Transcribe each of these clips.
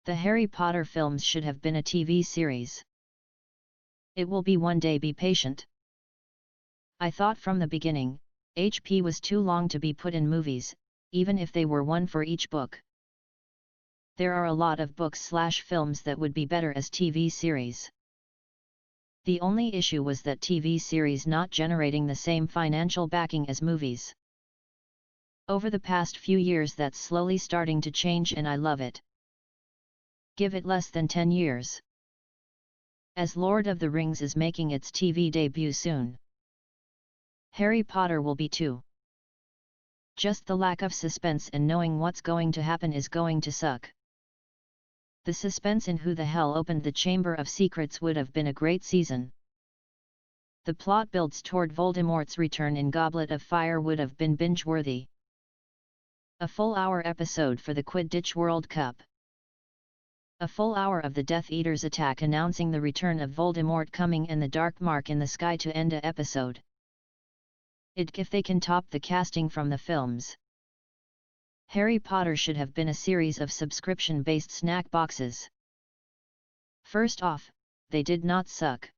The Harry Potter films should have been a TV series. It will be one day, be patient. I thought from the beginning, HP was too long to be put in movies, even if they were one for each book. There are a lot of books/films that would be better as TV series. The only issue was that TV series not generating the same financial backing as movies. Over the past few years that's slowly starting to change and I love it. Give it less than 10 years. As Lord of the Rings is making its TV debut soon. Harry Potter will be too. Just the lack of suspense and knowing what's going to happen is going to suck. The suspense in Who the Hell Opened the Chamber of Secrets would have been a great season. The plot builds toward Voldemort's return in Goblet of Fire would have been binge-worthy. A full-hour episode for the Quidditch World Cup. A full hour of the Death Eater's attack announcing the return of Voldemort coming and the dark mark in the sky to end a episode. If they can top the casting from the films. Harry Potter should have been a series of subscription-based snack boxes. First off, they did not suck.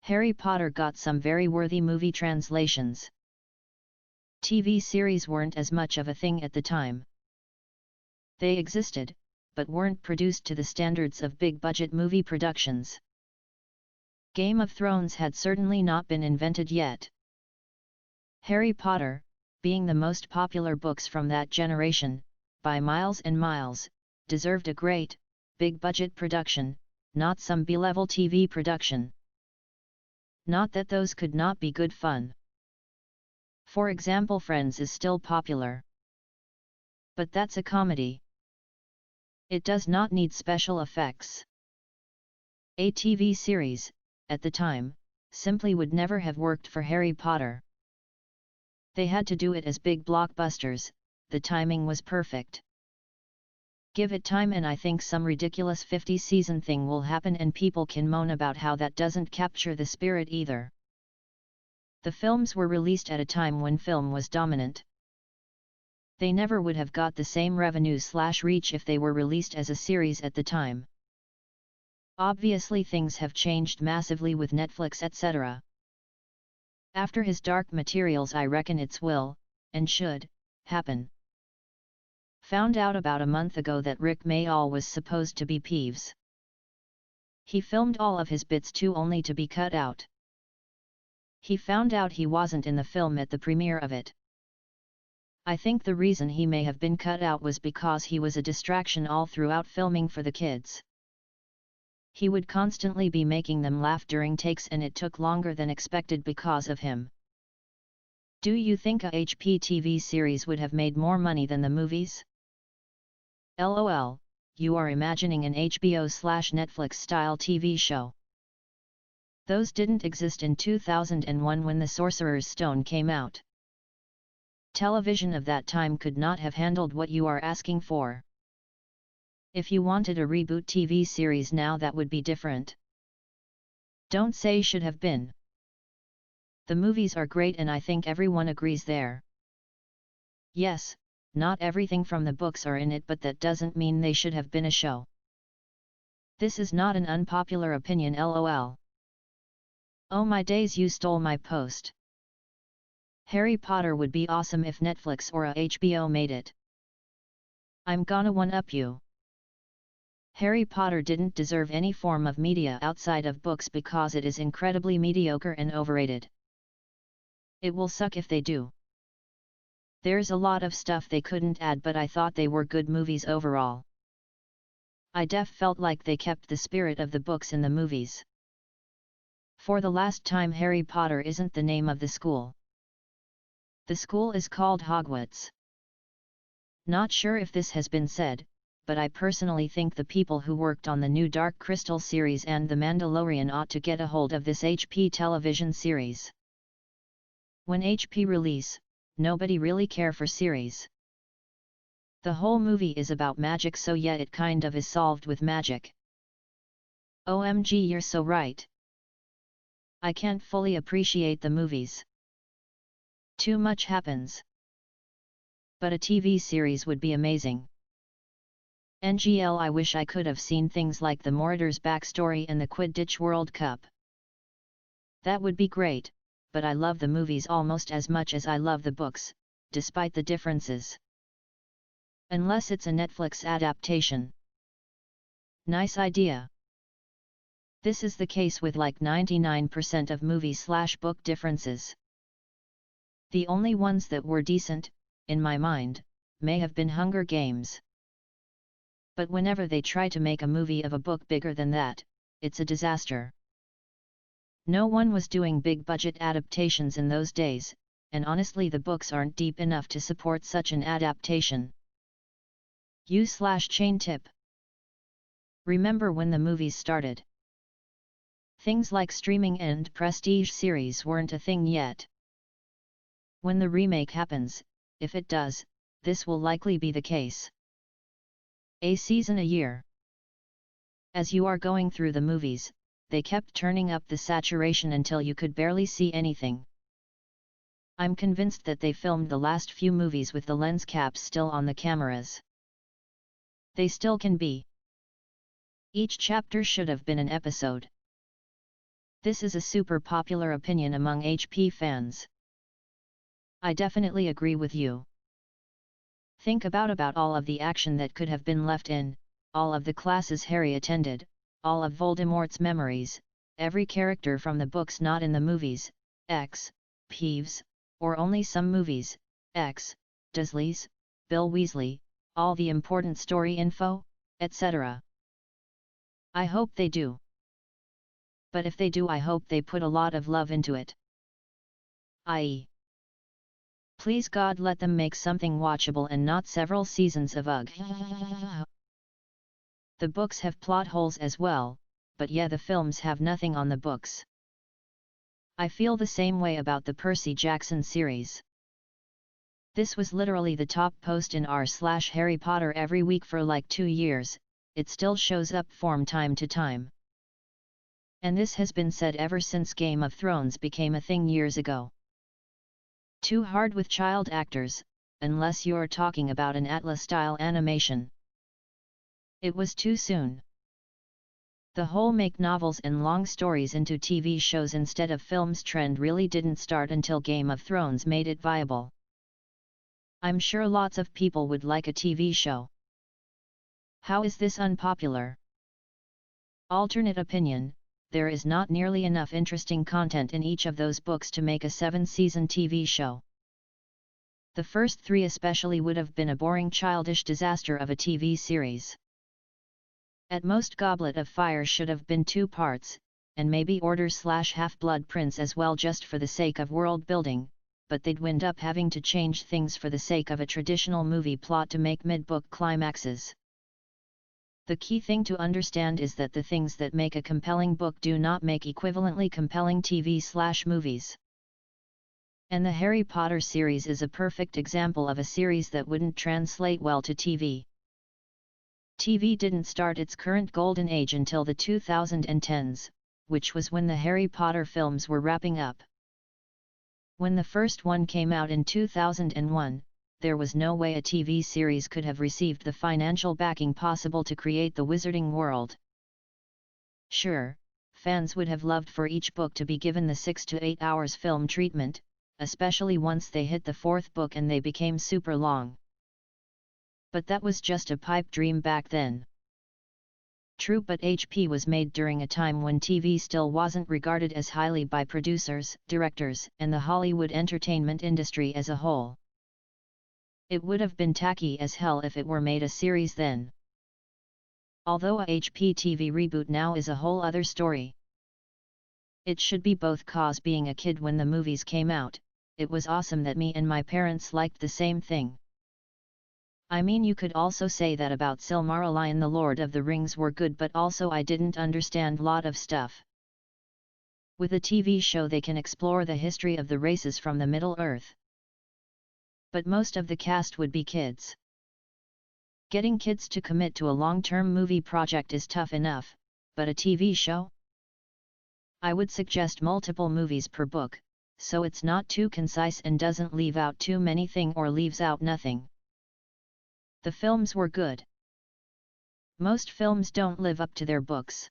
Harry Potter got some very worthy movie translations. TV series weren't as much of a thing at the time. They existed, but weren't produced to the standards of big-budget movie productions. Game of Thrones had certainly not been invented yet. Harry Potter, being the most popular books from that generation, by miles and miles, deserved a great, big-budget production, not some B-level TV production. Not that those could not be good fun. For example, Friends is still popular. But that's a comedy. It does not need special effects. A TV series, at the time, simply would never have worked for Harry Potter. They had to do it as big blockbusters, the timing was perfect. Give it time and I think some ridiculous 50-season thing will happen and people can moan about how that doesn't capture the spirit either. The films were released at a time when film was dominant. They never would have got the same revenue/reach if they were released as a series at the time. Obviously things have changed massively with Netflix etc. After his Dark Materials I reckon it's will, and should, happen. Found out about a month ago that Rick Mayall was supposed to be Peeves. He filmed all of his bits too only to be cut out. He found out he wasn't in the film at the premiere of it. I think the reason he may have been cut out was because he was a distraction all throughout filming for the kids. He would constantly be making them laugh during takes and it took longer than expected because of him. Do you think a HP TV series would have made more money than the movies? LOL, you are imagining an HBO/Netflix style TV show. Those didn't exist in 2001 when The Sorcerer's Stone came out. Television of that time could not have handled what you are asking for. If you wanted a reboot TV series now that would be different. Don't say should have been. The movies are great and I think everyone agrees there. Yes, not everything from the books are in it but that doesn't mean they should have been a show. This is not an unpopular opinion LOL. Oh my days, you stole my post. Harry Potter would be awesome if Netflix or a HBO made it. I'm gonna one-up you. Harry Potter didn't deserve any form of media outside of books because it is incredibly mediocre and overrated. It will suck if they do. There's a lot of stuff they couldn't add but I thought they were good movies overall. I felt like they kept the spirit of the books in the movies. For the last time, Harry Potter isn't the name of the school. The school is called Hogwarts. Not sure if this has been said, but I personally think the people who worked on the new Dark Crystal series and The Mandalorian ought to get a hold of this HP television series. When HP release, nobody really care for series. The whole movie is about magic, so yeah, it kind of is solved with magic. OMG, you're so right. I can't fully appreciate the movies. Too much happens. But a TV series would be amazing. NGL, I wish I could have seen things like the Moritor's backstory and the Quidditch World Cup. That would be great, but I love the movies almost as much as I love the books, despite the differences. Unless it's a Netflix adaptation. Nice idea. This is the case with like 99% of movie/book differences. The only ones that were decent, in my mind, may have been Hunger Games. But whenever they try to make a movie of a book bigger than that, it's a disaster. No one was doing big-budget adaptations in those days, and honestly the books aren't deep enough to support such an adaptation. U/chain tip. Remember when the movies started? Things like streaming and prestige series weren't a thing yet. When the remake happens, if it does, this will likely be the case. A season a year. As you are going through the movies, they kept turning up the saturation until you could barely see anything. I'm convinced that they filmed the last few movies with the lens caps still on the cameras. They still can be. Each chapter should have been an episode. This is a super popular opinion among HP fans. I definitely agree with you. Think about all of the action that could have been left in, all of the classes Harry attended, all of Voldemort's memories, every character from the books not in the movies, X, Peeves, or only some movies, X, Dursleys, Bill Weasley, all the important story info, etc. I hope they do. But if they do, I hope they put a lot of love into it. I.e. please God, let them make something watchable and not several seasons of ugh. The books have plot holes as well, but yeah, the films have nothing on the books. I feel the same way about the Percy Jackson series. This was literally the top post in r/Harry Potter every week for like 2 years, it still shows up from time to time. And this has been said ever since Game of Thrones became a thing years ago. Too hard with child actors, unless you're talking about an Atlas-style animation. It was too soon. The whole make novels and long stories into TV shows instead of films trend really didn't start until Game of Thrones made it viable. I'm sure lots of people would like a TV show. How is this unpopular? Alternate opinion, there is not nearly enough interesting content in each of those books to make a 7-season TV show. The first 3 especially would have been a boring childish disaster of a TV series. At most Goblet of Fire should have been 2 parts, and maybe Order/Half-Blood Prince as well just for the sake of world building, but they'd wind up having to change things for the sake of a traditional movie plot to make mid-book climaxes. The key thing to understand is that the things that make a compelling book do not make equivalently compelling TV/movies. And the Harry Potter series is a perfect example of a series that wouldn't translate well to TV. TV didn't start its current golden age until the 2010s, which was when the Harry Potter films were wrapping up. When the first one came out in 2001, there was no way a TV series could have received the financial backing possible to create the Wizarding World. Sure, fans would have loved for each book to be given the 6 to 8 hours film treatment, especially once they hit the 4th book and they became super long. But that was just a pipe dream back then. True, but HP was made during a time when TV still wasn't regarded as highly by producers, directors, and the Hollywood entertainment industry as a whole. It would have been tacky as hell if it were made a series then. Although a HP TV reboot now is a whole other story. It should be both, cause being a kid when the movies came out, it was awesome that me and my parents liked the same thing. I mean, you could also say that about Silmarillion, The Lord of the Rings were good, but also I didn't understand lot of stuff. With a TV show they can explore the history of the races from the Middle-earth. But most of the cast would be kids. Getting kids to commit to a long-term movie project is tough enough, but a TV show? I would suggest multiple movies per book, so it's not too concise and doesn't leave out too many things or leaves out nothing. The films were good. Most films don't live up to their books.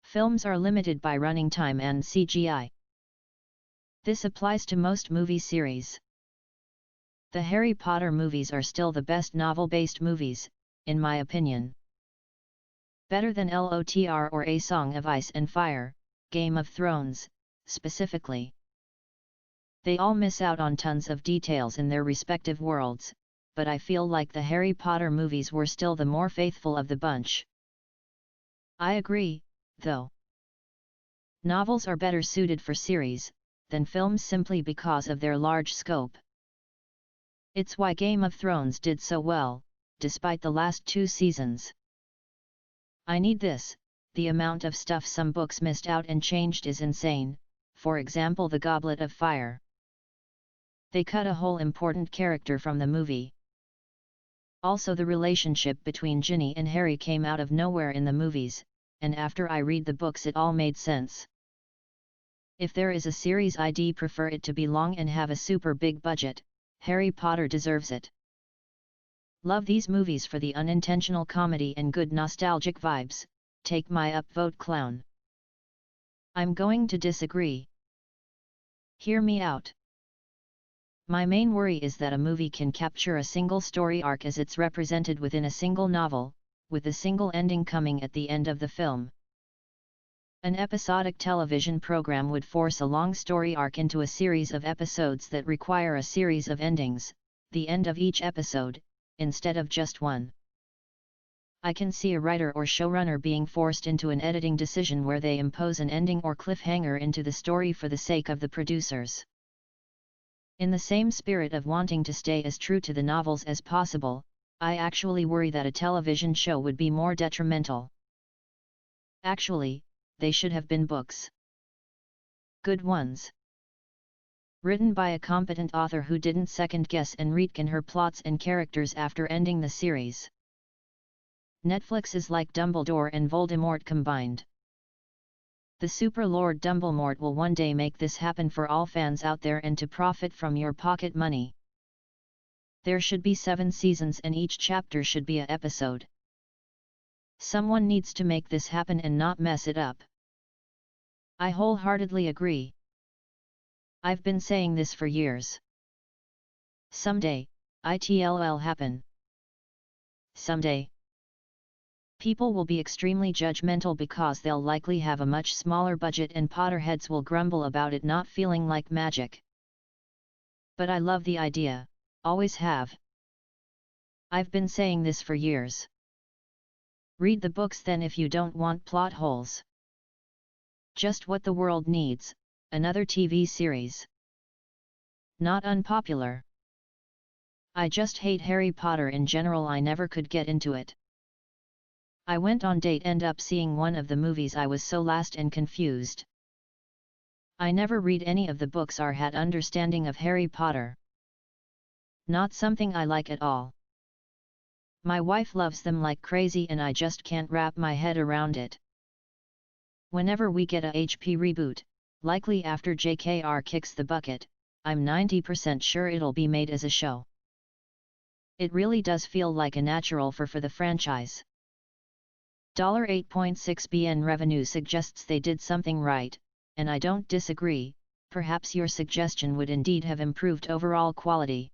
Films are limited by running time and CGI. This applies to most movie series. The Harry Potter movies are still the best novel-based movies, in my opinion. Better than LOTR or A Song of Ice and Fire, Game of Thrones, specifically. They all miss out on tons of details in their respective worlds, but I feel like the Harry Potter movies were still the more faithful of the bunch. I agree, though. Novels are better suited for series than films simply because of their large scope. It's why Game of Thrones did so well, despite the last 2 seasons. I need this, the amount of stuff some books missed out and changed is insane, for example the Goblet of Fire. They cut a whole important character from the movie. Also the relationship between Ginny and Harry came out of nowhere in the movies, and after I read the books it all made sense. If there is a series I'd prefer it to be long and have a super big budget. Harry Potter deserves it. Love these movies for the unintentional comedy and good nostalgic vibes, take my upvote clown. I'm going to disagree. Hear me out. My main worry is that a movie can capture a single story arc as it's represented within a single novel, with a single ending coming at the end of the film. An episodic television program would force a long story arc into a series of episodes that require a series of endings, the end of each episode, instead of just one. I can see a writer or showrunner being forced into an editing decision where they impose an ending or cliffhanger into the story for the sake of the producers. In the same spirit of wanting to stay as true to the novels as possible, I actually worry that a television show would be more detrimental. Actually, they should have been books. Good ones. Written by a competent author who didn't second-guess and retcon her plots and characters after ending the series. Netflix is like Dumbledore and Voldemort combined. The Super Lord Dumbledore will one day make this happen for all fans out there and to profit from your pocket money. There should be 7 seasons and each chapter should be an episode. Someone needs to make this happen and not mess it up. I wholeheartedly agree. I've been saying this for years. Someday, it'll happen. Someday. People will be extremely judgmental because they'll likely have a much smaller budget and Potterheads will grumble about it not feeling like magic. But I love the idea, always have. I've been saying this for years. Read the books then if you don't want plot holes. Just what the world needs, another TV series. Not unpopular. I just hate Harry Potter in general, I never could get into it. I went on date end up seeing one of the movies I was so lost and confused. I never read any of the books or had understanding of Harry Potter. Not something I like at all. My wife loves them like crazy and I just can't wrap my head around it. Whenever we get a HP reboot, likely after JKR kicks the bucket, I'm 90% sure it'll be made as a show. It really does feel like a natural for the franchise. $8.6 billion revenue suggests they did something right, and I don't disagree, perhaps your suggestion would indeed have improved overall quality.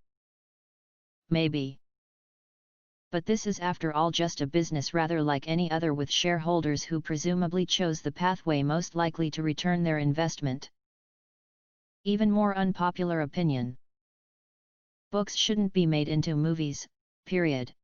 Maybe. But this is after all just a business rather like any other with shareholders who presumably chose the pathway most likely to return their investment. Even more unpopular opinion. Books shouldn't be made into movies, period.